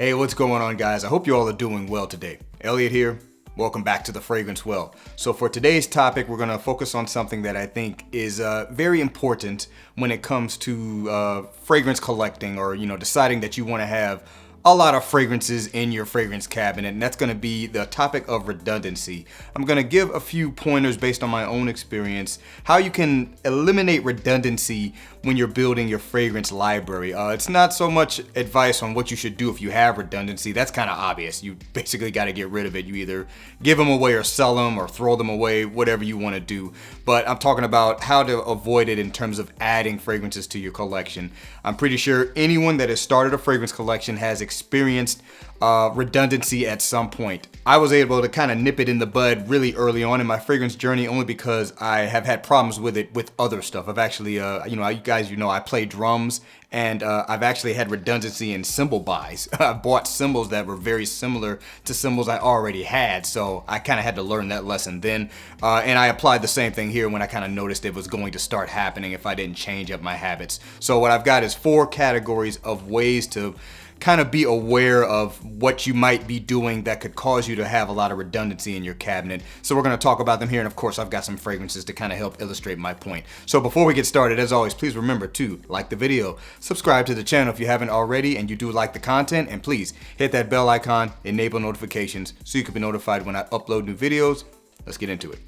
Hey, what's going on, guys? I hope you all are doing well today. Elliot here. Welcome back to The Fragrance Well. So for today's topic, we're going to focus on something that I think is very important when it comes to fragrance collecting, or deciding that you want to have a lot of fragrances in your fragrance cabinet, and that's going to be the topic of redundancy. I'm going to give a few pointers based on my own experience, how you can eliminate redundancy when you're building your fragrance library. It's not so much advice on what you should do if you have redundancy. That's kind of obvious. You basically got to get rid of it. You either give them away or sell them or throw them away, whatever you want to do. But I'm talking about how to avoid it in terms of adding fragrances to your collection. I'm pretty sure anyone that has started a fragrance collection has experienced redundancy at some point. I was able to kind of nip it in the bud really early on in my fragrance journey, only because I have had problems with it with other stuff. I've actually, you guys, I play drums, and I've actually had redundancy in cymbal buys. I bought cymbals that were very similar to cymbals I already had, so I kind of had to learn that lesson then. And I applied the same thing here when I kind of noticed it was going to start happening if I didn't change up my habits. So what I've got is 4 categories of ways to kind of be aware of what you might be doing that could cause you to have a lot of redundancy in your cabinet. So we're going to talk about them here, and of course I've got some fragrances to kind of help illustrate my point. So before we get started, as always, please remember to like the video, subscribe to the channel if you haven't already and you do like the content, and please hit that bell icon, enable notifications so you can be notified when I upload new videos. Let's get into it.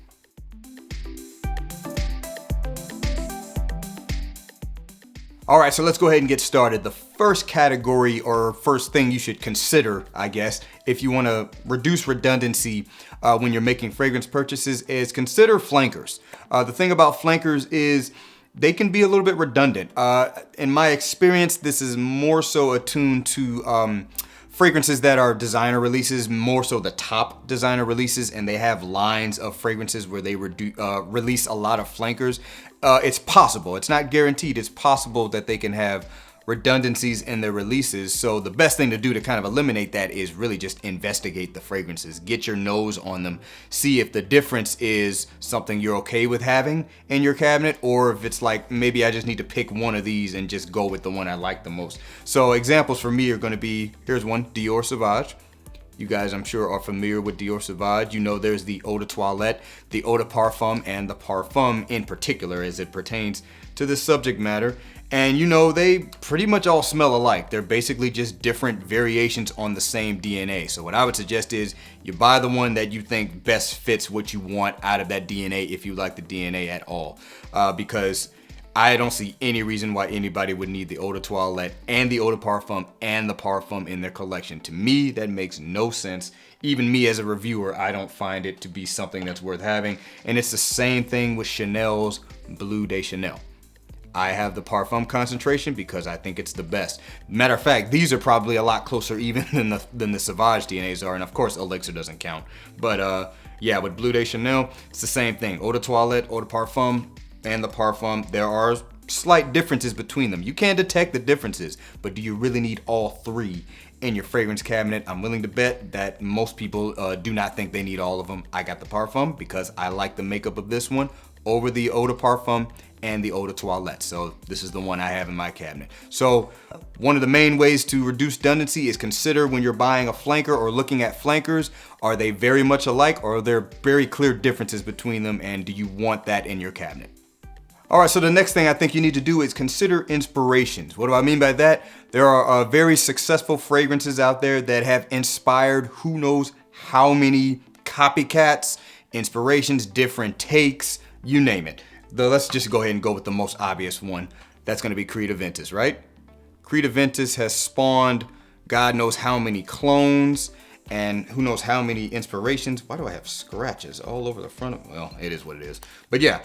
All right, so let's go ahead and get started. The first category, or first thing you should consider, I guess, if you want to reduce redundancy when you're making fragrance purchases, is consider flankers. The thing about flankers is they can be a little bit redundant. In my experience, this is more so attuned to fragrances that are designer releases, more so the top designer releases, and they have lines of fragrances where they release a lot of flankers. It's possible, it's not guaranteed, it's possible that they can have redundancies in their releases. So the best thing to do to kind of eliminate that is really just investigate the fragrances, get your nose on them, see if the difference is something you're okay with having in your cabinet, or if it's like, maybe I just need to pick one of these and just go with the one I like the most. So examples for me are going to be, here's one, Dior Sauvage. You guys, I'm sure, are familiar with Dior Sauvage. You know there's the Eau de Toilette, the Eau de Parfum, and the Parfum in particular as it pertains to this subject matter. And they pretty much all smell alike. They're basically just different variations on the same DNA. So what I would suggest is you buy the one that you think best fits what you want out of that DNA, if you like the DNA at all. Because I don't see any reason why anybody would need the Eau de Toilette and the Eau de Parfum and the Parfum in their collection. To me, that makes no sense. Even me as a reviewer, I don't find it to be something that's worth having. And it's the same thing with Chanel's Bleu de Chanel. I have the Parfum concentration because I think it's the best. Matter of fact, these are probably a lot closer even than the Sauvage DNAs are, and of course Elixir doesn't count. But yeah, with Bleu de Chanel, it's the same thing. Eau de Toilette, Eau de Parfum, and the Parfum, there are slight differences between them. You can detect the differences, but do you really need all 3 in your fragrance cabinet? I'm willing to bet that most people do not think they need all of them. I got the Parfum because I like the makeup of this one over the Eau de Parfum and the Eau de Toilette. So this is the one I have in my cabinet. So one of the main ways to reduce redundancy is consider when you're buying a flanker or looking at flankers, are they very much alike, or are there very clear differences between them, and do you want that in your cabinet? All right, so the next thing I think you need to do is consider inspirations. What do I mean by that? There are very successful fragrances out there that have inspired who knows how many copycats, inspirations, different takes, you name it. Let's just go ahead and go with the most obvious one. That's going to be Creed Aventus, right? Creed Aventus has spawned God knows how many clones and who knows how many inspirations. Why do I have scratches all over the front of, well, it is what it is. But yeah,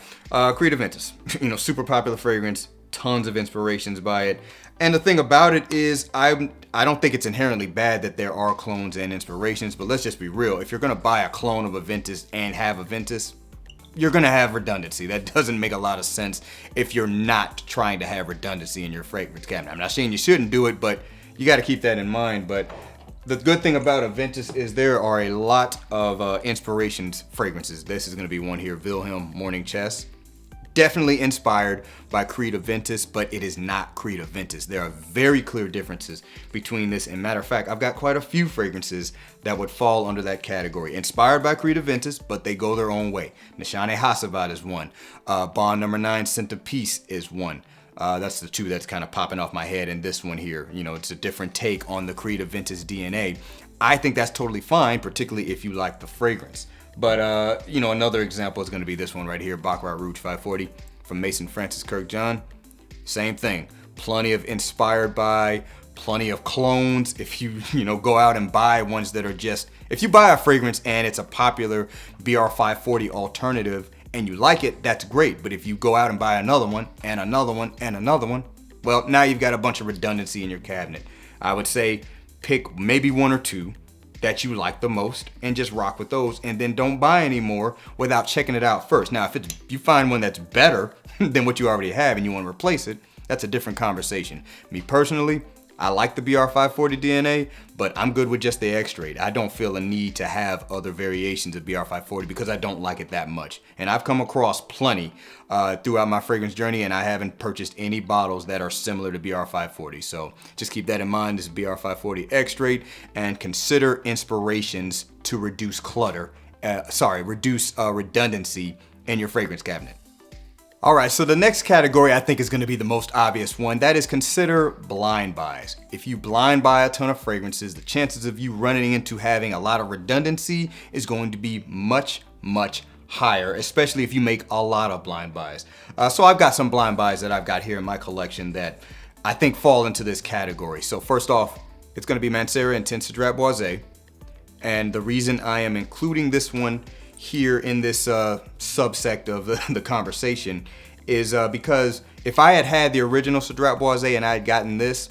Creed Aventus, super popular fragrance, tons of inspirations by it. And the thing about it is I don't think it's inherently bad that there are clones and inspirations, but let's just be real. If you're going to buy a clone of Aventus and have Aventus, you're going to have redundancy. That doesn't make a lot of sense if you're not trying to have redundancy in your fragrance cabinet. I'm not saying you shouldn't do it, but you got to keep that in mind. But the good thing about Aventus is there are a lot of inspirations fragrances. This is going to be one here, Wilhelm Morning Chest. definitely inspired by Creed Aventus, but it is not Creed Aventus. There are very clear differences between this. And matter of fact, I've got quite a few fragrances that would fall under that category. Inspired by Creed Aventus, but they go their own way. Nishane Hasavat is one. Bond Number 9, Scent of Peace is one. That's the two that's kind of popping off my head. And this one here, you know, it's a different take on the Creed Aventus DNA. I think that's totally fine, particularly if you like the fragrance. But, you know, another example is going to be this one right here, Baccarat Rouge 540 from Mason Francis Kirkjohn. Same thing. Plenty of inspired by, plenty of clones. If you go out and buy ones that are just, if you buy a fragrance and it's a popular BR 540 alternative and you like it, that's great. But if you go out and buy another one and another one and another one, well, now you've got a bunch of redundancy in your cabinet. I would say pick maybe one or two that you like the most and just rock with those, and then don't buy any more without checking it out first. Now, if you find one that's better than what you already have and you want to replace it, that's a different conversation. Me personally, I like the BR 540 DNA, but I'm good with just the X-Straight. I don't feel a need to have other variations of BR 540 because I don't like it that much. And I've come across plenty throughout my fragrance journey, and I haven't purchased any bottles that are similar to BR 540. So just keep that in mind. This is BR 540 X-Straight, and consider inspirations to reduce redundancy in your fragrance cabinet. All right, so the next category I think is going to be the most obvious one. That is, consider blind buys. If you blind buy a ton of fragrances, the chances of you running into having a lot of redundancy is going to be much, much higher, especially if you make a lot of blind buys. So I've got some blind buys that I've got here in my collection that I think fall into this category. So first off, it's going to be Mancera Intense Cedrat Boisé. And the reason I am including this one here in this subsect of the conversation is because if I had had the original Cedrat Boisé and I had gotten this,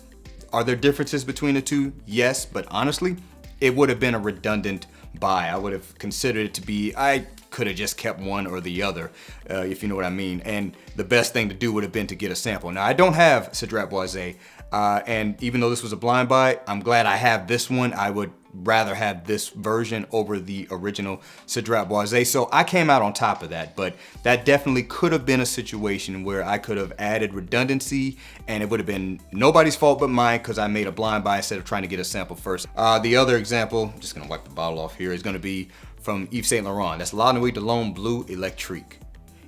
are there differences between the two? Yes, but honestly, it would have been a redundant buy. I would have considered it to be, I could have just kept one or the other, if you know what I mean. And the best thing to do would have been to get a sample. Now, I don't have Cedrat Boisé, and even though this was a blind buy, I'm glad I have this one. I would rather have this version over the original Cedrat Boisé. So I came out on top of that, but that definitely could have been a situation where I could have added redundancy and it would have been nobody's fault but mine because I made a blind buy instead of trying to get a sample first. The other example, I'm just gonna wipe the bottle off here, is gonna be from Yves Saint Laurent. That's La Nuit de l'Homme Bleu Electrique.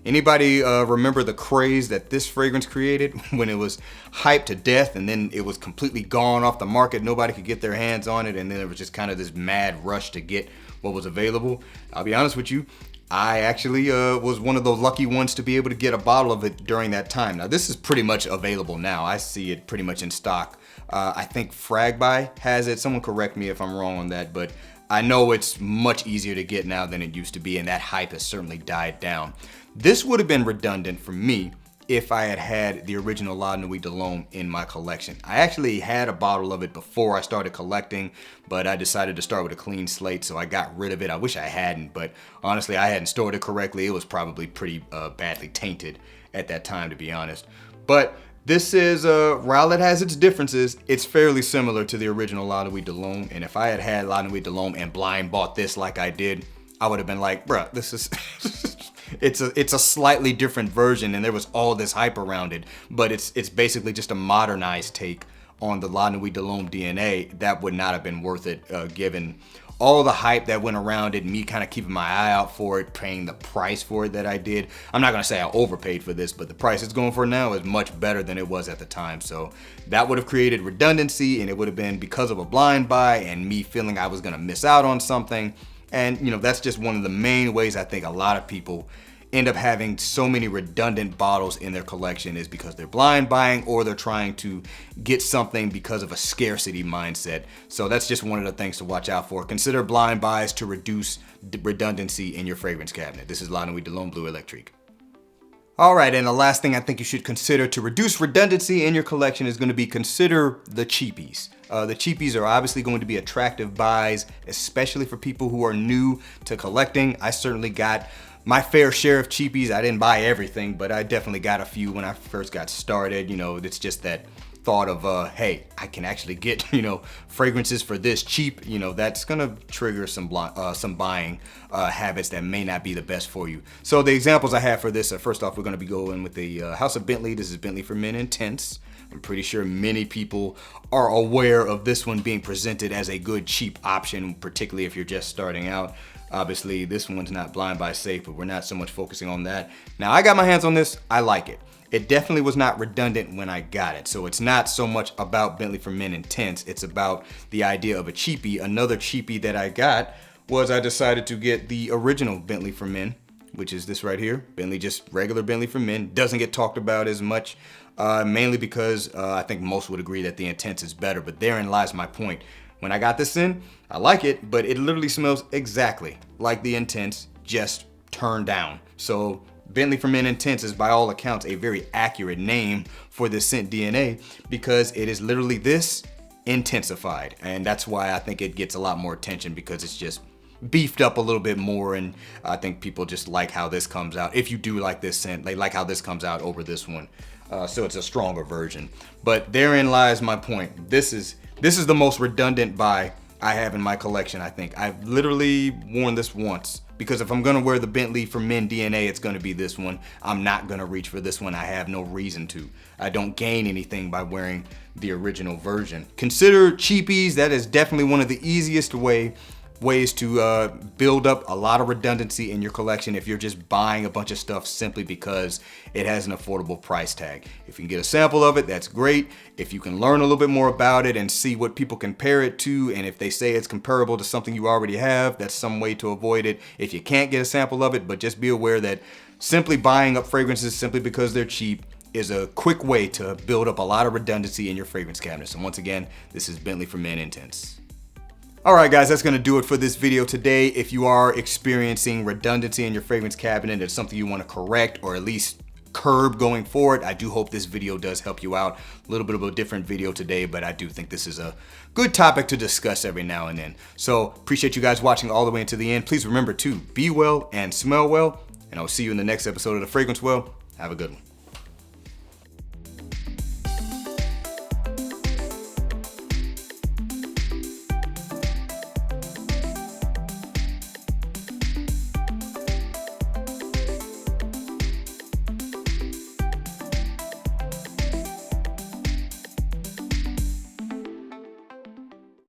Anybody remember the craze that this fragrance created when it was hyped to death and then it was completely gone off the market? Nobody could get their hands on it, and then it was just kind of this mad rush to get what was available. I'll be honest with you, I actually was one of those lucky ones to be able to get a bottle of it during that time. Now, this is pretty much available now. I see it pretty much in stock. I think Fragbuy has it. Someone correct me if I'm wrong on that, but I know it's much easier to get now than it used to be, and that hype has certainly died down. This would have been redundant for me if I had had the original La Nuit de l'Homme in my collection. I actually had a bottle of it before I started collecting, but I decided to start with a clean slate, so I got rid of it. I wish I hadn't, but honestly, I hadn't stored it correctly. It was probably pretty badly tainted at that time, to be honest. But this is, while it has its differences, it's fairly similar to the original La Nuit de l'Homme, and if I had had La Nuit de l'Homme and blind bought this like I did, I would have been like, bruh, this is... It's a slightly different version, and there was all this hype around it, but it's basically just a modernized take on the La Nuit de l'Homme DNA. That would not have been worth it, given all the hype that went around it, me kind of keeping my eye out for it, paying the price for it that I did. I'm not gonna say I overpaid for this, but the price it's going for now is much better than it was at the time. So that would have created redundancy, and it would have been because of a blind buy and me feeling I was gonna miss out on something. And you know, that's just one of the main ways I think a lot of people end up having so many redundant bottles in their collection, is because they're blind buying or they're trying to get something because of a scarcity mindset. So that's just one of the things to watch out for. Consider blind buys to reduce redundancy in your fragrance cabinet. This is La Nuit de l'Homme Bleu Electrique. All right, and the last thing I think you should consider to reduce redundancy in your collection is going to be consider the cheapies. The cheapies are obviously going to be attractive buys, especially for people who are new to collecting. I certainly got my fair share of cheapies. I didn't buy everything, but I definitely got a few when I first got started. You know, it's just that thought of, hey, I can actually get, fragrances for this cheap, that's gonna trigger some buying habits that may not be the best for you. So the examples I have for this, first off, we're gonna be going with the House of Bentley. This is Bentley for Men Intense. I'm pretty sure many people are aware of this one being presented as a good cheap option, particularly if you're just starting out. Obviously, this one's not blind buy safe, but we're not so much focusing on that. Now, I got my hands on this. I like it. It definitely was not redundant when I got it. So it's not so much about Bentley for Men Intense. It's about the idea of a cheapie. Another cheapie that I got was I decided to get the original Bentley for Men, which is this right here. Bentley, just regular Bentley for Men. Doesn't get talked about as much, mainly because I think most would agree that the Intense is better, but therein lies my point. When I got this in, I like it, but it literally smells exactly like the Intense, just turned down. So Bentley for Men Intense is by all accounts a very accurate name for this scent DNA because it is literally this intensified. And that's why I think it gets a lot more attention, because it's just beefed up a little bit more, and I think people just like how this comes out. If you do like this scent, they like how this comes out over this one. So it's a stronger version. But therein lies my point. This is the most redundant buy I have in my collection, I think. I've literally worn this once, because if I'm gonna wear the Bentley for Men DNA, it's gonna be this one. I'm not gonna reach for this one. I have no reason to. I don't gain anything by wearing the original version. Consider Cheapies. That is definitely one of the easiest ways to build up a lot of redundancy in your collection if you're just buying a bunch of stuff simply because it has an affordable price tag. If you can get a sample of it, that's great. If you can learn a little bit more about it and see what people compare it to, and if they say it's comparable to something you already have, that's some way to avoid it. If you can't get a sample of it, but just be aware that simply buying up fragrances simply because they're cheap is a quick way to build up a lot of redundancy in your fragrance cabinets. And once again, this is Bentley for Men Intense. Alright guys, that's gonna do it for this video today. If you are experiencing redundancy in your fragrance cabinet, it's something you wanna correct or at least curb going forward, I do hope this video does help you out. A little bit of a different video today, but I do think this is a good topic to discuss every now and then. So appreciate you guys watching all the way until the end. Please remember to be well and smell well, and I'll see you in the next episode of The Fragrance Well. Have a good one.